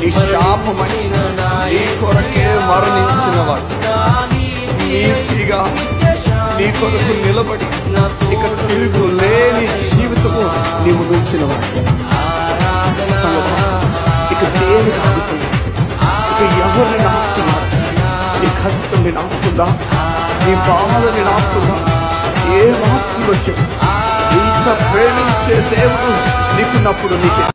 నీ శాపమై నీ కొరకే మరణించిన వాడు, నీతిగా నీ కొరకు నిలబడి ఇక తిరుగు లేని జీవితము నీవు నుంచిన వాడు. ఇక దేనికి ఆగుతుంది? ఇక ఎవరిని నాపుతున్నారు? నీ కష్టం నేను ఆపుతుందా? నీ బాధ నేను ఆపుతుందా? ఏ ఆపుతుందో చెప్పు. ఇంత ప్రేమించే దేవుడు నీకున్నప్పుడు నీకే